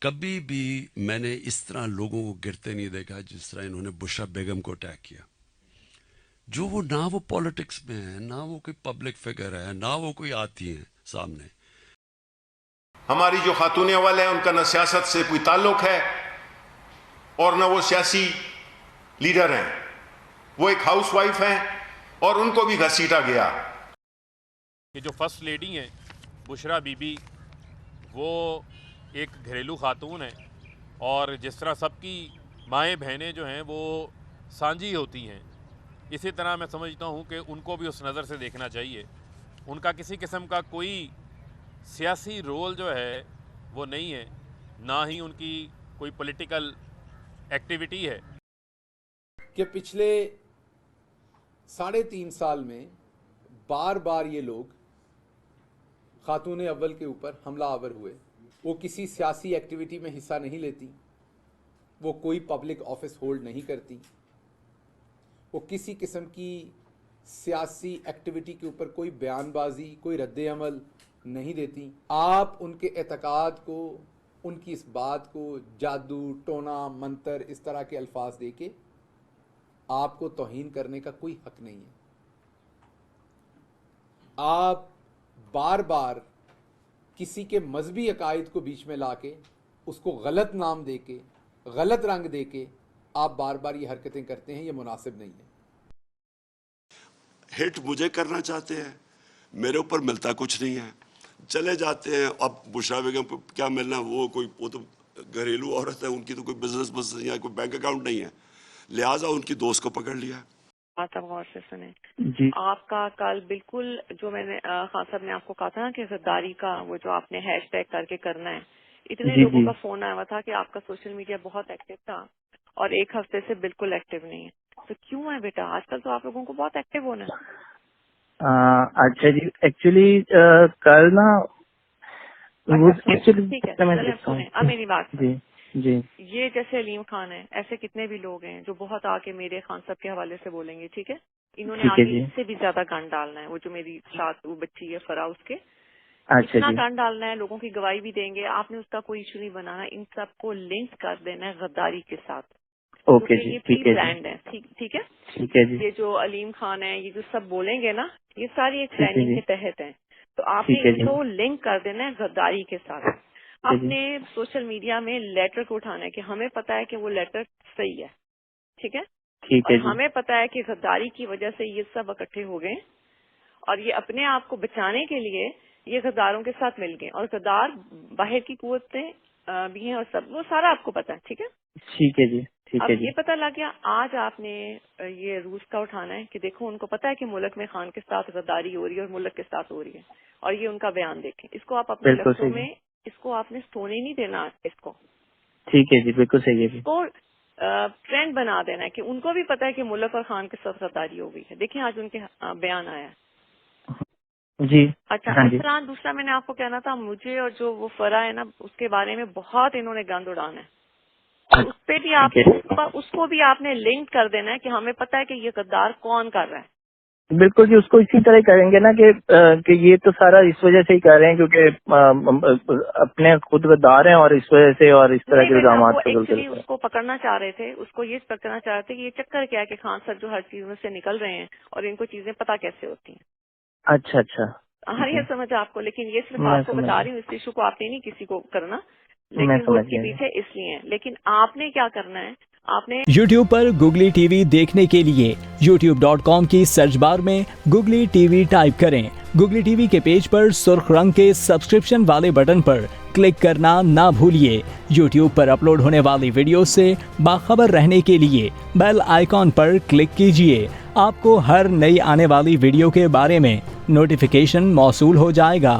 کبھی بھی میں نے اس طرح لوگوں کو گرتے نہیں دیکھا جس طرح انہوں نے بشرا بیگم کو اٹیک کیا. جو وہ نہ وہ پالیٹکس میں ہے، نہ وہ کوئی پبلک فگر ہے، نہ وہ کوئی آتی ہیں سامنے. ہماری جو خاتون اول ہیں ان کا نہ سیاست سے کوئی تعلق ہے اور نہ وہ سیاسی لیڈر ہیں. وہ ایک ہاؤس وائف ہیں اور ان کو بھی گھسیٹا گیا. کہ جو فرسٹ لیڈی ہیں بشرا بی بی، وہ ایک گھریلو خاتون ہیں، اور جس طرح سب کی مائیں بہنیں جو ہیں وہ سانجھی ہوتی ہیں، اسی طرح میں سمجھتا ہوں کہ ان کو بھی اس نظر سے دیکھنا چاہیے. ان کا کسی قسم کا کوئی سیاسی رول جو ہے وہ نہیں ہے، نہ ہی ان کی کوئی پولیٹیکل ایکٹیویٹی ہے. کہ پچھلے 3.5 سال میں بار بار یہ لوگ خاتون اول کے اوپر حملہ آور ہوئے. وہ کسی سیاسی ایکٹیویٹی میں حصہ نہیں لیتی، وہ کوئی پبلک آفس ہولڈ نہیں کرتی، وہ کسی قسم کی سیاسی ایکٹیویٹی کے اوپر کوئی بیان بازی، کوئی رد عمل نہیں دیتی. آپ ان کے اعتقاد کو، ان کی اس بات کو جادو، ٹونا، منتر، اس طرح کے الفاظ دے کے آپ کو توہین کرنے کا کوئی حق نہیں ہے. آپ بار بار کسی کے مذہبی عقائد کو بیچ میں لا کے اس کو غلط نام دے کے، غلط رنگ دے کے آپ بار بار یہ حرکتیں کرتے ہیں. یہ مناسب نہیں ہے. ہٹ مجھے کرنا چاہتے ہیں، میرے اوپر ملتا کچھ نہیں ہے، چلے جاتے ہیں. اب بشرا بیگم کو کیا ملنا؟ وہ تو گھریلو عورت ہے، ان کی تو کوئی بزنس یا کوئی بینک اکاؤنٹ نہیں ہے، لہٰذا ان کی دوست کو پکڑ لیا. آپ غور سے سنیں جی. آپ کا کل بالکل جو میں نے خان صاحب نے آپ کو کہا تھا نا کہ غداری کا وہ جو آپ نے ہیش ٹیگ کر کے کرنا ہے، اتنے لوگوں کا فون آیا ہوا تھا کہ آپ کا سوشل میڈیا بہت ایکٹیو تھا اور ایک ہفتے سے بالکل ایکٹیو نہیں ہے. تو کیوں ہے بیٹا؟ آج کل تو آپ لوگوں کو بہت ایکٹیو ہونا ہے. اچھا جی، ایکچولی کل نا ٹھیک ہے سنیں اب میری بات جی جی یہ جیسے علیم خان ہے، ایسے کتنے بھی لوگ ہیں جو بہت آ کے میرے خان صاحب کے حوالے سے بولیں گے. ٹھیک ہے، انہوں نے آگے اس سے بھی زیادہ گند ڈالنا ہے. وہ جو میری ساتھ وہ بچی ہے فرا، اس کے اتنا گند ڈالنا ہے، لوگوں کی گواہی بھی دیں گے. آپ نے اس کا کوئی ایشو نہیں بنانا، ان سب کو لنک کر دینا ہے غداری کے ساتھ. اوکے جی، یہ ٹھیک ہے برانڈ ہے. ٹھیک ہے، ٹھیک ہے جی. یہ جو علیم خان ہے، یہ جو سب بولیں گے نا، یہ ساری ایک پلاننگ کے تحت ہیں. تو آپ نے ان کو لنک کر دینا ہے غداری کے ساتھ. اپنے سوشل میڈیا میں لیٹر کو اٹھانا ہے کہ ہمیں پتا ہے کہ وہ لیٹر صحیح ہے. ٹھیک ہے، اور ہمیں پتا ہے کہ غداری کی وجہ سے یہ سب اکٹھے ہو گئے اور یہ اپنے آپ کو بچانے کے لیے یہ غداروں کے ساتھ مل گئے. اور غدار باہر کی قوتیں بھی ہیں اور سب، وہ سارا آپ کو پتا ہے. ٹھیک ہے، ٹھیک ہے جی. اب یہ پتا لگ گیا. آج آپ نے یہ روس کا اٹھانا ہے کہ دیکھو ان کو پتا ہے کہ ملک میں خان کے ساتھ غداری ہو رہی ہے اور ملک کے ساتھ ہو رہی ہے، اور یہ ان کا بیان دیکھیں. اس کو آپ اپنے لفظوں میں، اس کو آپ نے سونے نہیں دینا. اس کو ٹھیک ہے جی، بالکل صحیح ہے. اس کو ٹرینڈ بنا دینا ہے کہ ان کو بھی پتا ہے کہ ملک اور خان کے ساتھ غداری ہو گئی ہے. دیکھیں آج ان کے بیان آیا ہے جی. اچھا، اس طرح دوسرا میں نے آپ کو کہنا تھا، مجھے اور جو وہ فرا ہے نا، اس کے بارے میں بہت انہوں نے گند اڑانا ہے. اس پہ بھی آپ اس کو بھی آپ نے لنک کر دینا ہے کہ ہمیں پتا ہے کہ یہ غدار کون کر رہا ہے. بالکل جی، اس کو اسی طرح کریں گے نا کہ یہ تو سارا اس وجہ سے ہی کر رہے ہیں کیونکہ اپنے خود غدار ہیں اور اس وجہ سے اور اس طرح کے الزامات ایکچولی اس کو پکڑنا چاہ رہے تھے، اس کو یہ پکڑنا چاہ رہے تھے کہ یہ چکر کیا ہے کہ خان صاحب جو ہر چیز میں سے نکل رہے ہیں اور ان کو چیزیں پتا کیسے ہوتی ہیں. اچھا اچھا، ہر یہ سمجھ آپ کو، لیکن یہ صرف آپ کو بتا رہی ہوں، اس ایشو کو آپ نے نہیں کسی کو کرنا، لیکن وہ اس کے پیچھے اس لیے ہیں. لیکن آپ نے کیا کرنا ہے، آپ نے یوٹیوب پر گوگلی ٹی وی دیکھنے کے لیے youtube.com کی سرچ بار میں گوگلی ٹی وی ٹائپ کریں. گوگلی ٹی وی کے پیج پر سرخ رنگ کے سبسکرپشن والے بٹن پر کلک کرنا نہ بھولیے. یوٹیوب پر اپلوڈ ہونے والی ویڈیو سے باخبر رہنے کے لیے بیل آئیکن پر کلک کیجیے. آپ کو ہر نئی آنے والی ویڈیو کے بارے میں نوٹیفیکیشن موصول ہو جائے گا.